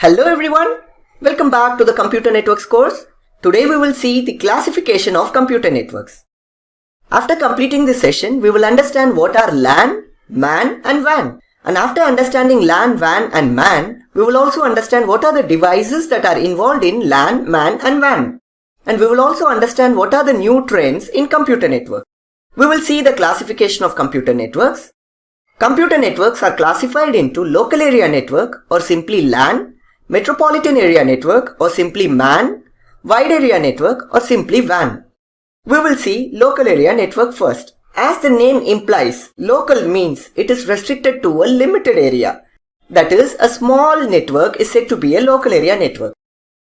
Hello everyone, welcome back to the Computer Networks course. Today we will see the classification of computer networks. After completing this session, we will understand what are LAN, MAN and WAN. And after understanding LAN, WAN and MAN, we will also understand what are the devices that are involved in LAN, MAN and WAN. And we will also understand what are the new trends in computer networks. We will see the classification of computer networks. Computer networks are classified into local area network or simply LAN, metropolitan area network or simply MAN, wide area network or simply WAN. We will see local area network first. As the name implies, local means it is restricted to a limited area. That is, a small network is said to be a local area network.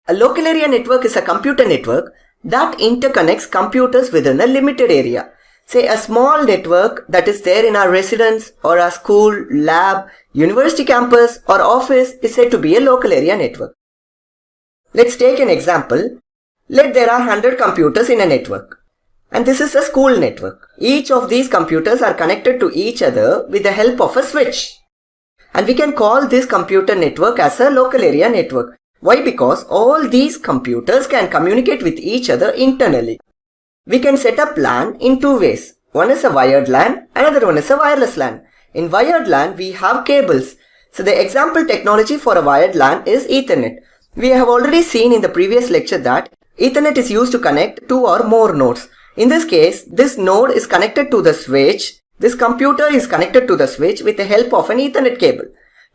A local area network is a computer network that interconnects computers within a limited area. Say a small network that is there in our residence or our school, lab, university campus or office is said to be a local area network. Let's take an example. Let there are 100 computers in a network. And this is a school network. Each of these computers are connected to each other with the help of a switch. And we can call this computer network as a local area network. Why? Because all these computers can communicate with each other internally. We can set up LAN in two ways. One is a wired LAN, another one is a wireless LAN. In wired LAN, we have cables. So the example technology for a wired LAN is Ethernet. We have already seen in the previous lecture that Ethernet is used to connect two or more nodes. In this case, this node is connected to the switch. This computer is connected to the switch with the help of an Ethernet cable.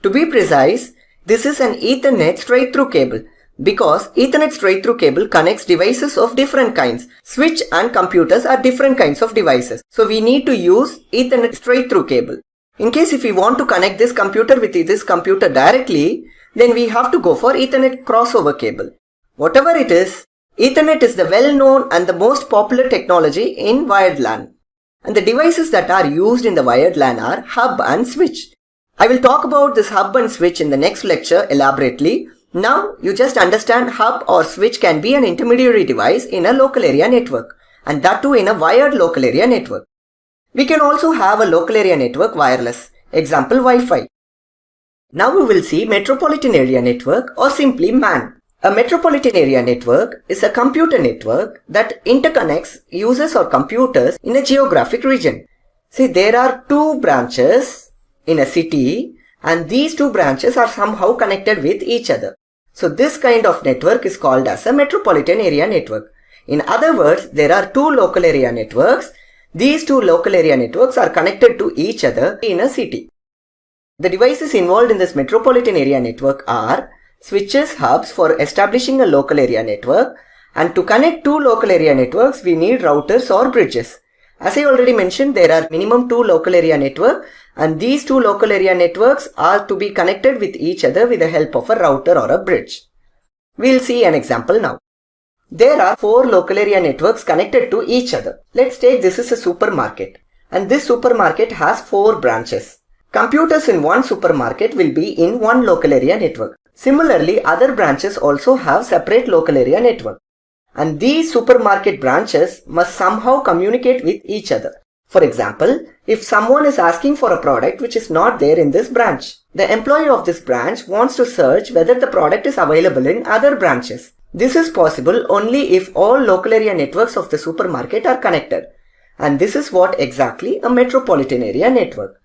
To be precise, this is an Ethernet straight-through cable. Because Ethernet straight-through cable connects devices of different kinds. Switch and computers are different kinds of devices. So we need to use Ethernet straight-through cable. In case if we want to connect this computer with this computer directly, then we have to go for Ethernet crossover cable. Whatever it is, Ethernet is the well-known and the most popular technology in wired LAN. And the devices that are used in the wired LAN are hub and switch. I will talk about this hub and switch in the next lecture elaborately. Now, you just understand hub or switch can be an intermediary device in a local area network, and that too in a wired local area network. We can also have a local area network wireless, example Wi-Fi. Now we will see metropolitan area network or simply MAN. A metropolitan area network is a computer network that interconnects users or computers in a geographic region. See, there are two branches in a city and these two branches are somehow connected with each other. So this kind of network is called as a metropolitan area network. In other words, there are two local area networks. These two local area networks are connected to each other in a city. The devices involved in this metropolitan area network are switches, hubs for establishing a local area network, and to connect two local area networks we need routers or bridges. As I already mentioned, there are minimum two local area networks, and these two local area networks are to be connected with each other with the help of a router or a bridge. We'll see an example now. There are four local area networks connected to each other. Let's take this is a supermarket, and this supermarket has four branches. Computers in one supermarket will be in one local area network. Similarly, other branches also have separate local area network. And these supermarket branches must somehow communicate with each other. For example, if someone is asking for a product which is not there in this branch, the employee of this branch wants to search whether the product is available in other branches. This is possible only if all local area networks of the supermarket are connected. And this is what exactly a metropolitan area network.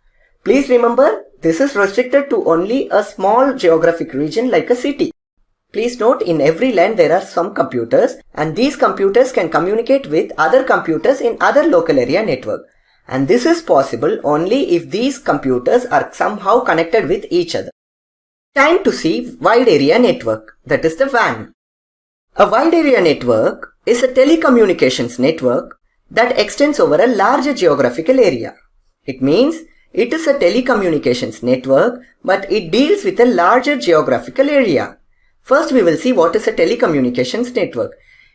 Please remember, this is restricted to only a small geographic region like a city. Please note, in every land there are some computers and these computers can communicate with other computers in other local area network. And this is possible only if these computers are somehow connected with each other. Time to see wide area network, that is the WAN. A wide area network is a telecommunications network that extends over a larger geographical area. It means it is a telecommunications network, but it deals with a larger geographical area. First, we will see what is a telecommunications network.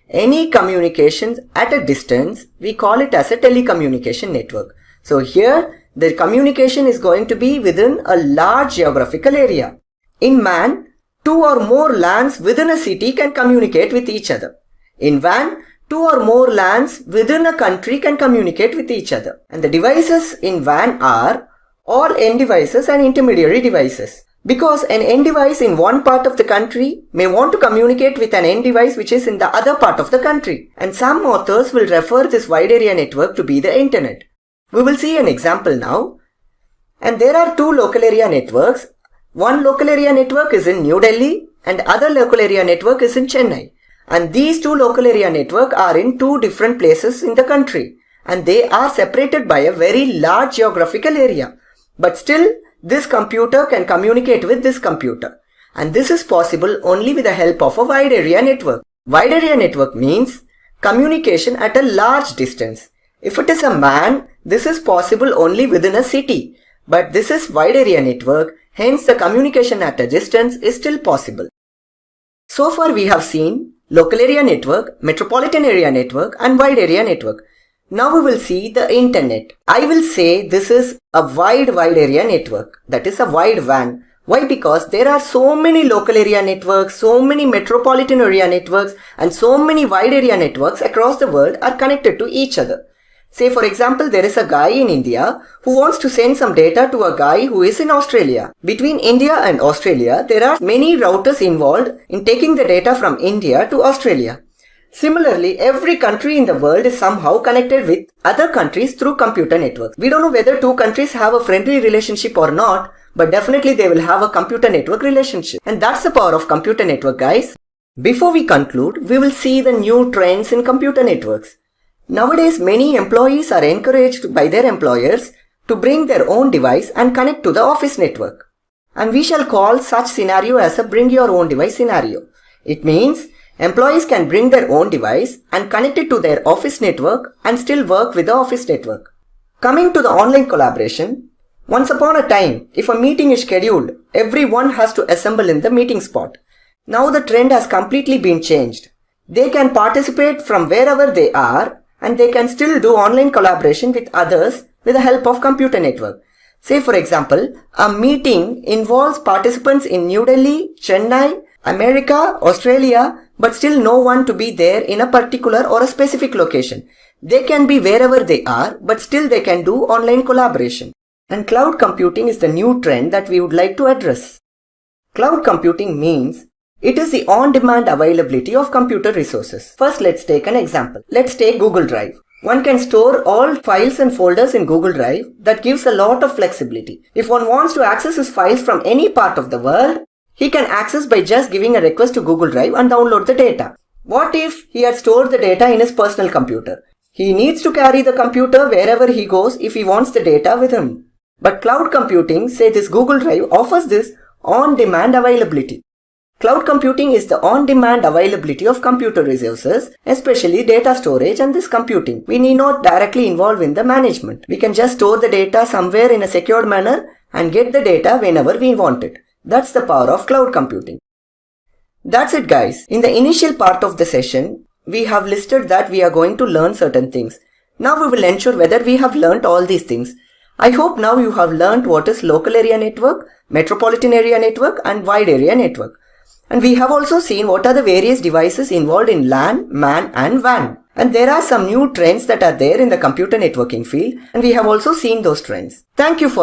Any communications at a distance, we call it as a telecommunication network. So here, the communication is going to be within a large geographical area. In MAN, two or more LANs within a city can communicate with each other. In WAN, two or more LANs within a country can communicate with each other. And the devices in WAN are all end devices and intermediary devices. Because an end device in one part of the country may want to communicate with an end device which is in the other part of the country. And some authors will refer this wide area network to be the internet. We will see an example now. And there are two local area networks. One local area network is in New Delhi and other local area network is in Chennai. And these two local area networks are in two different places in the country. And they are separated by a very large geographical area. But still, this computer can communicate with this computer. And this is possible only with the help of a wide area network. Wide area network means communication at a large distance. If it is a man, this is possible only within a city. But this is wide area network, hence the communication at a distance is still possible. So far we have seen local area network, metropolitan area network and wide area network. Now we will see the internet. I will say this is a wide area network. That is a wide WAN. Why? Because there are so many local area networks, so many metropolitan area networks and so many wide area networks across the world are connected to each other. Say for example, there is a guy in India who wants to send some data to a guy who is in Australia. Between India and Australia, there are many routers involved in taking the data from India to Australia. Similarly, every country in the world is somehow connected with other countries through computer networks. We don't know whether two countries have a friendly relationship or not, but definitely they will have a computer network relationship. And that's the power of computer network, guys. Before we conclude, we will see the new trends in computer networks. Nowadays, many employees are encouraged by their employers to bring their own device and connect to the office network. And we shall call such scenario as a bring your own device scenario. It means employees can bring their own device and connect it to their office network and still work with the office network. Coming to the online collaboration, once upon a time, if a meeting is scheduled, everyone has to assemble in the meeting spot. Now the trend has completely been changed. They can participate from wherever they are and they can still do online collaboration with others with the help of computer network. Say for example, a meeting involves participants in New Delhi, Chennai, America, Australia, but still no one to be there in a particular or a specific location. They can be wherever they are, but still they can do online collaboration. And cloud computing is the new trend that we would like to address. Cloud computing means it is the on-demand availability of computer resources. First, let's take an example. Let's take Google Drive. One can store all files and folders in Google Drive. That gives a lot of flexibility. If one wants to access his files from any part of the world, he can access by just giving a request to Google Drive and download the data. What if he had stored the data in his personal computer? He needs to carry the computer wherever he goes if he wants the data with him. But cloud computing, say this Google Drive, offers this on-demand availability. Cloud computing is the on-demand availability of computer resources, especially data storage and this computing. We need not directly involve in the management. We can just store the data somewhere in a secured manner and get the data whenever we want it. That's the power of cloud computing. That's it, guys. In the initial part of the session, we have listed that we are going to learn certain things. Now we will ensure whether we have learnt all these things. I hope now you have learnt what is local area network, metropolitan area network and wide area network. And we have also seen what are the various devices involved in LAN, MAN and WAN. And there are some new trends that are there in the computer networking field and we have also seen those trends. Thank you for